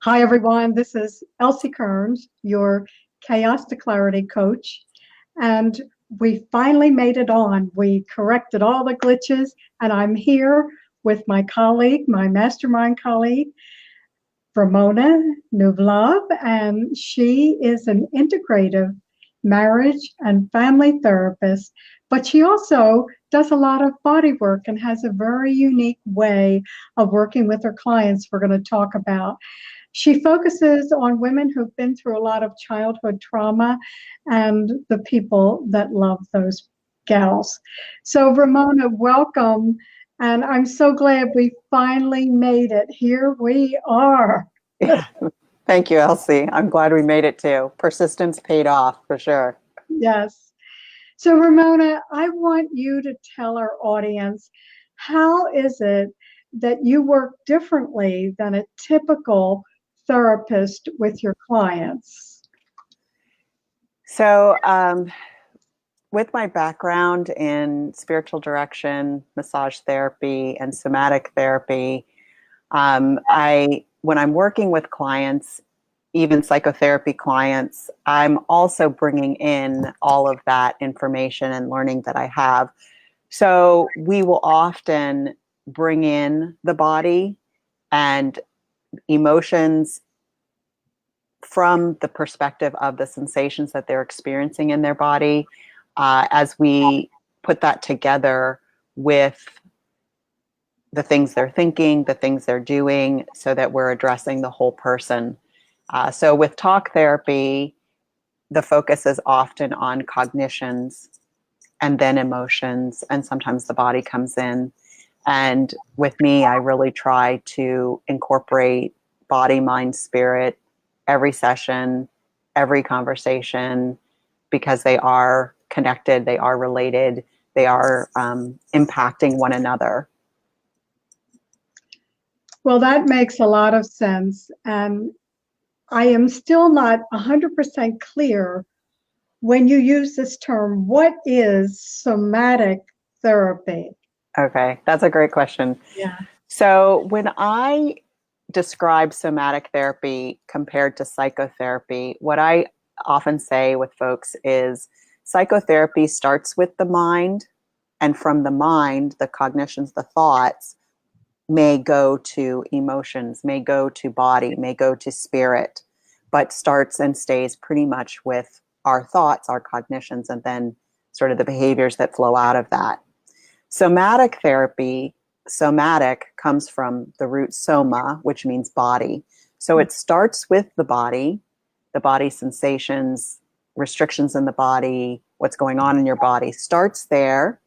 Hi, everyone. This is Elsie Kerns, your Chaos to Clarity coach. And we finally made it on. We corrected all the glitches, and I'm here with my colleague, my mastermind colleague, Ramona Nuvlov, and she is an integrative marriage and family therapist, but she also does a lot of body work and has a very unique way of working with her clients we're going to talk about. She focuses on women who've been through a lot of childhood trauma and the people that love those gals. So, Ramona, welcome. And I'm so glad we finally made it. Here we are. Yeah. Thank you, Elsie. I'm glad we made it too. Persistence paid off for sure. Yes. So, Ramona, I want you to tell our audience, how is it that you work differently than a typical therapist with your clients? So, with my background in spiritual direction, massage therapy, and somatic therapy, when I'm working with clients, even psychotherapy clients, I'm also bringing in all of that information and learning that I have. So we will often bring in the body and emotions from the perspective of the sensations that they're experiencing in their body, as we put that together with the things they're thinking, the things they're doing, so that we're addressing the whole person. So with talk therapy, the focus is often on cognitions and then emotions, and sometimes the body comes in. And with me, I really try to incorporate body, mind, spirit, every session, every conversation, because they are connected, they are related, they are impacting one another. Well, that makes a lot of sense. And I am still not 100% clear when you use this term. What is somatic therapy? Okay, that's a great question. Yeah. So when I describe somatic therapy compared to psychotherapy, what I often say with folks is psychotherapy starts with the mind, and from the mind, the cognitions, the thoughts may go to emotions, may go to body, may go to spirit, but starts and stays pretty much with our thoughts, our cognitions, and then sort of the behaviors that flow out of that. Somatic therapy, somatic comes from the root soma, which means body. So it starts with the body sensations, restrictions in the body, what's going on in your body starts there.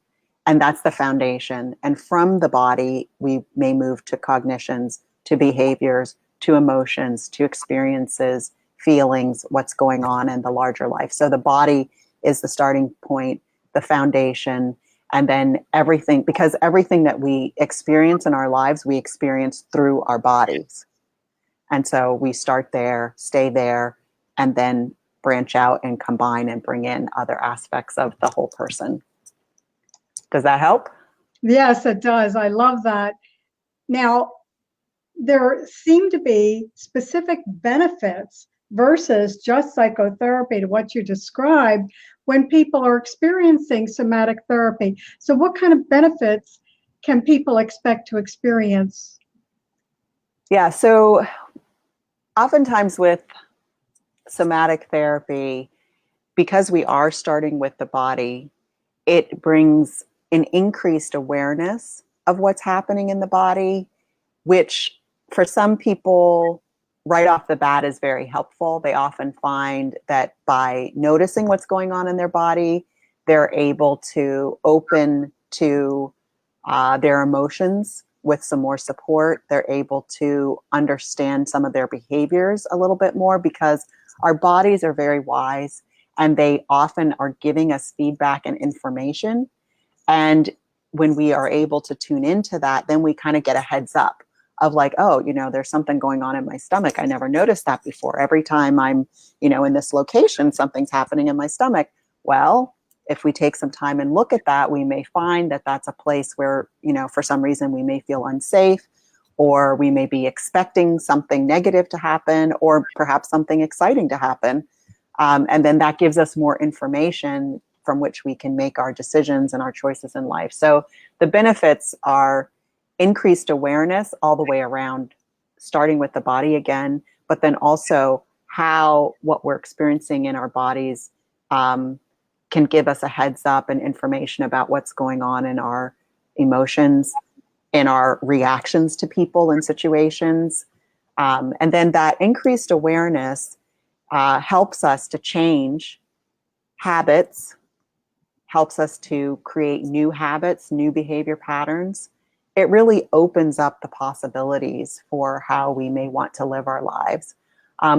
And that's the foundation. And from the body, we may move to cognitions, to behaviors, to emotions, to experiences, feelings, what's going on in the larger life. So the body is the starting point, the foundation, and then everything, because everything that we experience in our lives, we experience through our bodies. And so we start there, stay there, and then branch out and combine and bring in other aspects of the whole person. Does that help? Yes, it does. I love that. Now, there seem to be specific benefits versus just psychotherapy to what you described when people are experiencing somatic therapy. So, what kind of benefits can people expect to experience? Yeah, so oftentimes with somatic therapy, because we are starting with the body, it brings an increased awareness of what's happening in the body, which for some people right off the bat is very helpful. They often find that by noticing what's going on in their body, they're able to open to their emotions with some more support. They're able to understand some of their behaviors a little bit more, because our bodies are very wise and they often are giving us feedback and information. And when we are able to tune into that, then we kind of get a heads up of like, oh, there's something going on in my stomach. I never noticed that before. Every time I'm, in this location, something's happening in my stomach. Well, if we take some time and look at that, we may find that that's a place where, for some reason we may feel unsafe, or we may be expecting something negative to happen, or perhaps something exciting to happen. And then that gives us more information from which we can make our decisions and our choices in life. So the benefits are increased awareness all the way around, starting with the body again, but then also how what we're experiencing in our bodies can give us a heads up and information about what's going on in our emotions, in our reactions to people and situations. And then that increased awareness helps us to change habits, helps us to create new habits, new behavior patterns. It really opens up the possibilities for how we may want to live our lives.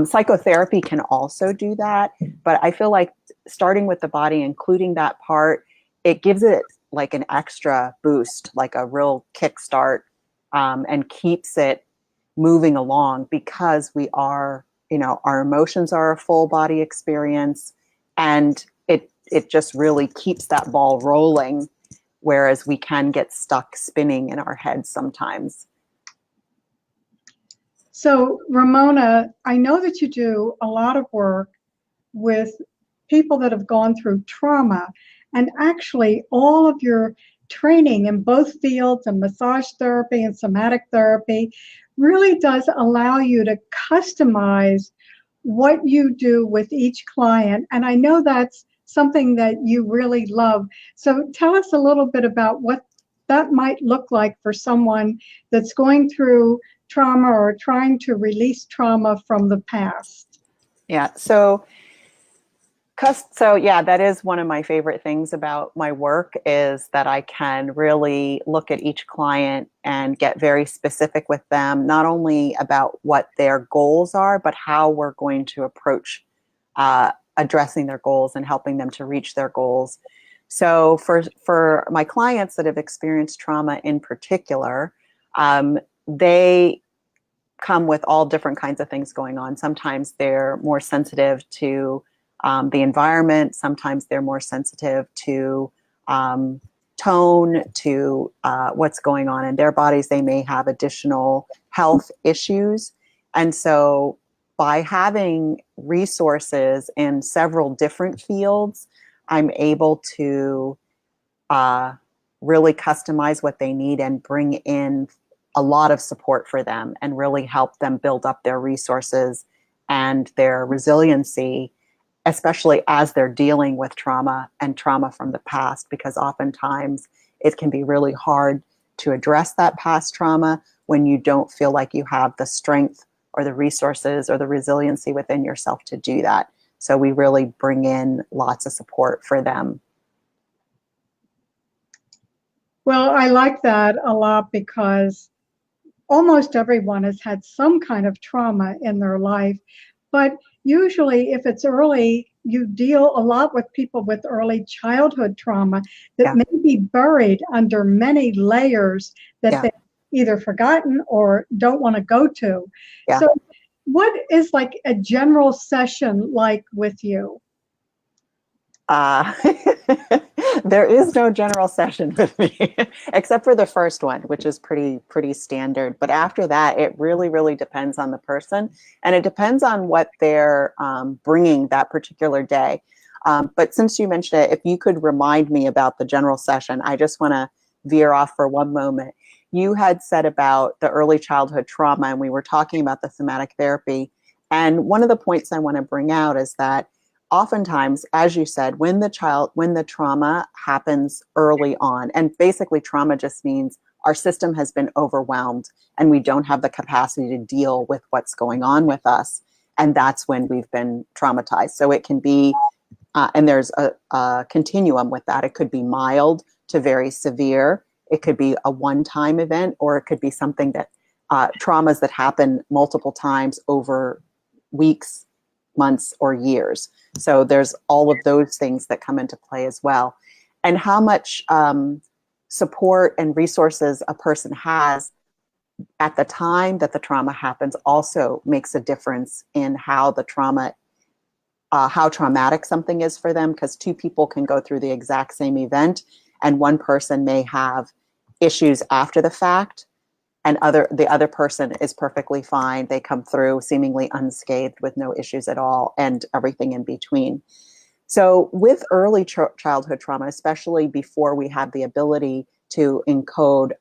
Psychotherapy can also do that, but I feel like starting with the body, including that part, it gives it like an extra boost, like a real kickstart, and keeps it moving along, because we are, our emotions are a full body experience, and it just really keeps that ball rolling, whereas we can get stuck spinning in our heads sometimes. So, Ramona, I know that you do a lot of work with people that have gone through trauma, and actually all of your training in both fields, and massage therapy and somatic therapy, really does allow you to customize what you do with each client. And I know that's something that you really love. So tell us a little bit about what that might look like for someone that's going through trauma or trying to release trauma from the past. Yeah. So yeah, that is one of my favorite things about my work, is that I can really look at each client and get very specific with them, not only about what their goals are, but how we're going to approach addressing their goals and helping them to reach their goals. So for my clients that have experienced trauma in particular, they come with all different kinds of things going on. Sometimes they're more sensitive to the environment. Sometimes they're more sensitive to tone, to what's going on in their bodies. They may have additional health issues. And so by having resources in several different fields, I'm able to really customize what they need and bring in a lot of support for them, and really help them build up their resources and their resiliency, especially as they're dealing with trauma and trauma from the past, because oftentimes it can be really hard to address that past trauma when you don't feel like you have the strength or the resources or the resiliency within yourself to do that. So we really bring in lots of support for them. Well, I like that a lot, because almost everyone has had some kind of trauma in their life. But usually, if it's early, you deal a lot with people with early childhood trauma that may be buried under many layers that they've either forgotten or don't want to go to. So what is like a general session like with you? There is no general session with me, except for the first one, which is pretty standard. But after that, it really depends on the person, and it depends on what they're bringing that particular day. But since you mentioned it, if you could remind me about the general session, I just want to veer off for one moment. You had said about the early childhood trauma, and we were talking about the somatic therapy. And one of the points I want to bring out is that oftentimes, as you said, when the trauma happens early on, and basically trauma just means our system has been overwhelmed and we don't have the capacity to deal with what's going on with us. And that's when we've been traumatized. So it can be, and there's a continuum with that. It could be mild to very severe. It could be a one-time event, or it could be something that traumas that happen multiple times over weeks, months, or years. So there's all of those things that come into play as well. And how much support and resources a person has at the time that the trauma happens also makes a difference in how the trauma, how traumatic something is for them, because two people can go through the exact same event, and one person may have issues after the fact, and the other person is perfectly fine. They come through seemingly unscathed with no issues at all, and everything in between. So with early childhood trauma, especially before we have the ability to encode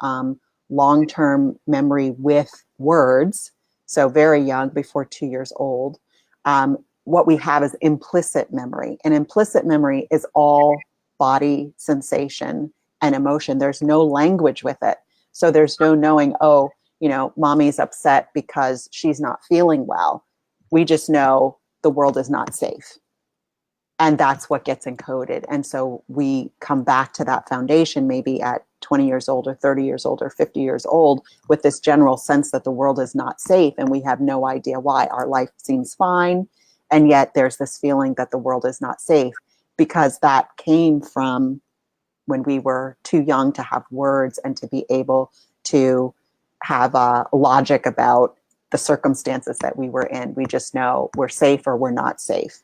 long-term memory with words, so very young, before 2 years old, what we have is implicit memory. And implicit memory is all body sensation and emotion. There's no language with it. So there's no knowing, oh, mommy's upset because she's not feeling well. We just know the world is not safe. And that's what gets encoded. And so we come back to that foundation maybe at 20 years old or 30 years old or 50 years old with this general sense that the world is not safe, and we have no idea why. Our life seems fine, and yet there's this feeling that the world is not safe, because that came from when we were too young to have words and to be able to have logic about the circumstances that we were in. We just know we're safe or we're not safe.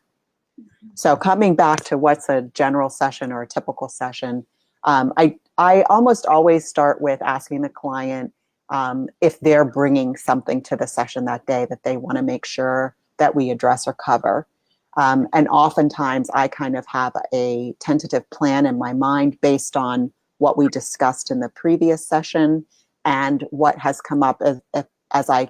So coming back to what's a general session or a typical session, I almost always start with asking the client if they're bringing something to the session that day that they want to make sure that we address or cover. And oftentimes I kind of have a tentative plan in my mind based on what we discussed in the previous session and what has come up as I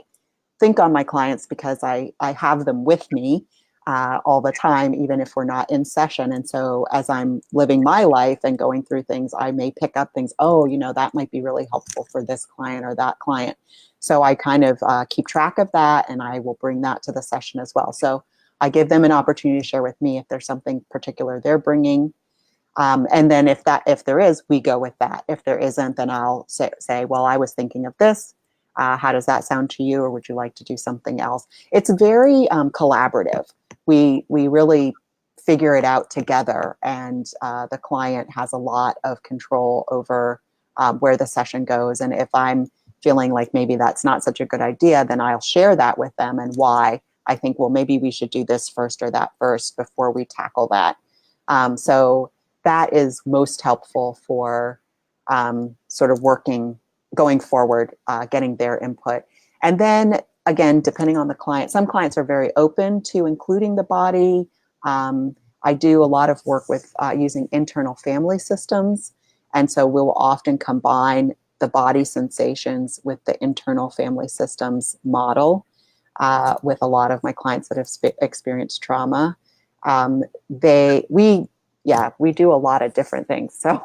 think on my clients, because I have them with me all the time, even if we're not in session. And so as I'm living my life and going through things, I may pick up things, oh, that might be really helpful for this client or that client. So I kind of keep track of that, and I will bring that to the session as well. So I give them an opportunity to share with me if there's something particular they're bringing. And then if there is, we go with that. If there isn't, then I'll say, well, I was thinking of this. How does that sound to you? Or would you like to do something else? It's very collaborative. We really figure it out together, and the client has a lot of control over where the session goes. And if I'm feeling like maybe that's not such a good idea, then I'll share that with them and why I think, well, maybe we should do this first or that first before we tackle that. So that is most helpful for sort of going forward, getting their input. And then again, depending on the client, some clients are very open to including the body. I do a lot of work with using internal family systems. And so we'll often combine the body sensations with the internal family systems model with a lot of my clients that have experienced trauma. We do a lot of different things. So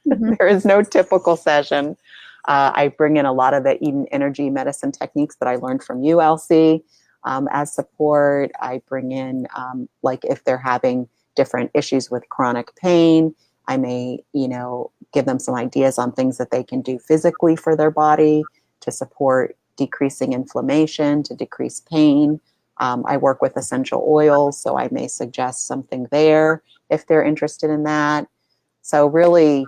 there is no typical session. I bring in a lot of the Eden energy medicine techniques that I learned from you, Elsie, as support. I bring in, like if they're having different issues with chronic pain, I may, give them some ideas on things that they can do physically for their body to support decreasing inflammation, to decrease pain. I work with essential oils, so I may suggest something there if they're interested in that. So really,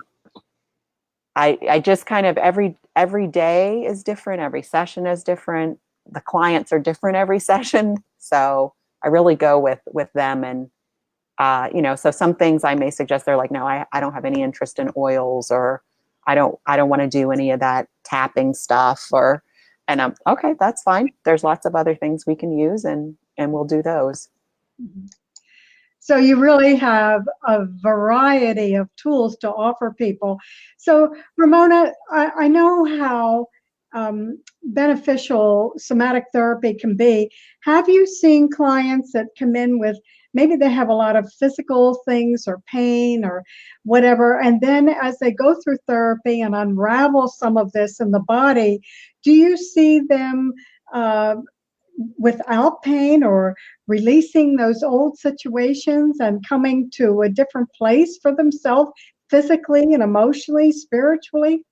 I just kind of every day is different. Every session is different. The clients are different every session. So I really go with them. And, so some things I may suggest, they're like, no, I don't have any interest in oils, or I don't want to do any of that tapping stuff, and I'm okay, that's fine. There's lots of other things we can use, and we'll do those. So you really have a variety of tools to offer people. So Ramona, I know how beneficial somatic therapy can be. Have you seen clients that come in with, maybe they have a lot of physical things or pain or whatever, and then as they go through therapy and unravel some of this in the body, do you see them without pain or releasing those old situations and coming to a different place for themselves physically and emotionally, spiritually?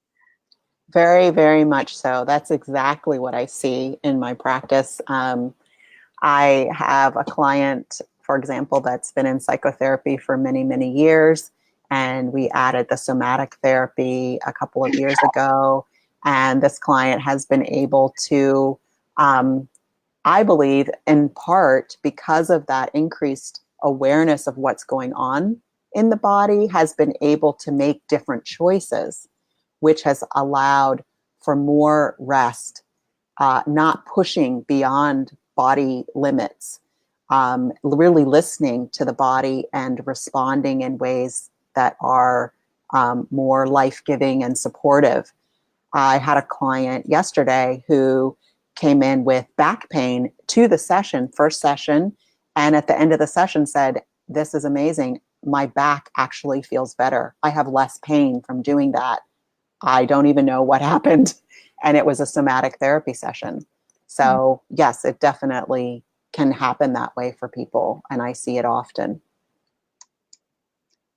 Very, very much so. That's exactly what I see in my practice. I have a client, for example, that's been in psychotherapy for many, many years, and we added the somatic therapy a couple of years ago. And this client has been able to, I believe, in part because of that increased awareness of what's going on in the body, has been able to make different choices, which has allowed for more rest, not pushing beyond body limits, really listening to the body and responding in ways that are more life-giving and supportive. I had a client yesterday who came in with back pain to the session, first session, and at the end of the session said, "This is amazing. My back actually feels better. I have less pain from doing that. I don't even know what happened." And it was a somatic therapy session. So yes, it definitely can happen that way for people, and I see it often.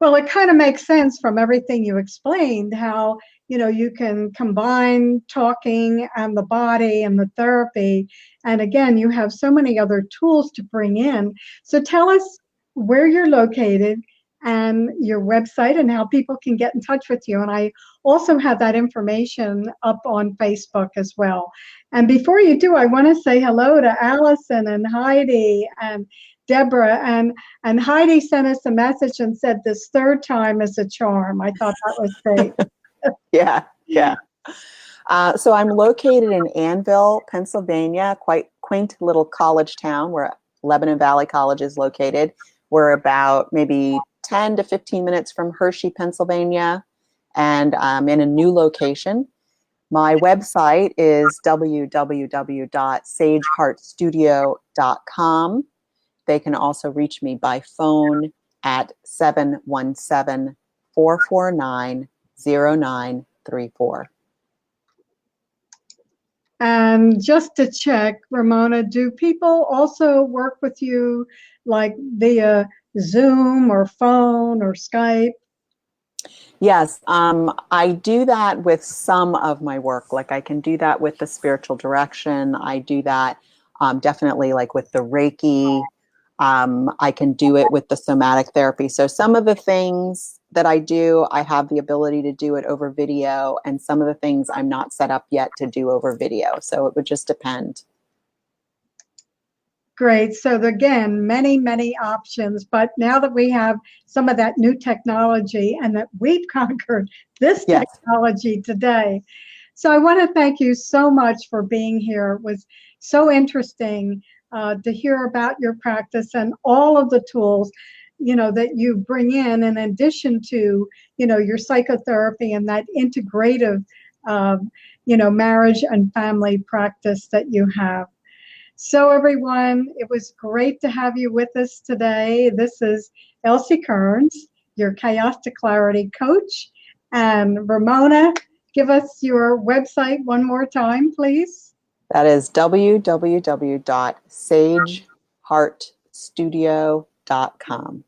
Well, it kind of makes sense from everything you explained, how, you can combine talking and the body and the therapy. And again, you have so many other tools to bring in. So tell us where you're located and your website and how people can get in touch with you. And I also have that information up on Facebook as well. And before you do, I want to say hello to Allison and Heidi and Deborah, and Heidi sent us a message and said this third time is a charm. I thought that was great. Yeah, yeah. So I'm located in Annville, Pennsylvania, quite quaint little college town where Lebanon Valley College is located. We're about maybe 10 to 15 minutes from Hershey, Pennsylvania, and I'm in a new location. My website is www.sageheartstudio.com. They can also reach me by phone at 717-449-0934. And just to check, Ramona, do people also work with you like via Zoom or phone or Skype? Yes, I do that with some of my work. Like I can do that with the spiritual direction. I do that definitely like with the Reiki. I can do it with the somatic therapy. So some of the things that I do, I have the ability to do it over video, and some of the things I'm not set up yet to do over video. So it would just depend. Great. So again, many, many options. But now that we have some of that new technology and that we've conquered this Yes. technology today. So I want to thank you so much for being here. It was so interesting to hear about your practice and all of the tools, that you bring in addition to, your psychotherapy and that integrative, marriage and family practice that you have. So everyone, it was great to have you with us today. This is Elsie Kerns, your Chaos to Clarity coach. And Ramona, give us your website one more time, please. That is www.sageheartstudio.com.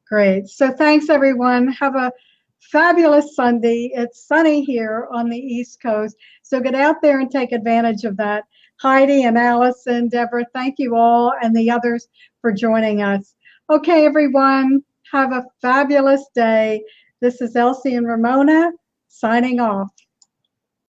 Great. So thanks, everyone. Have a fabulous Sunday. It's sunny here on the East Coast. So get out there and take advantage of that. Heidi and Allison, Deborah, thank you all and the others for joining us. Okay, everyone, have a fabulous day. This is Elsie and Ramona signing off.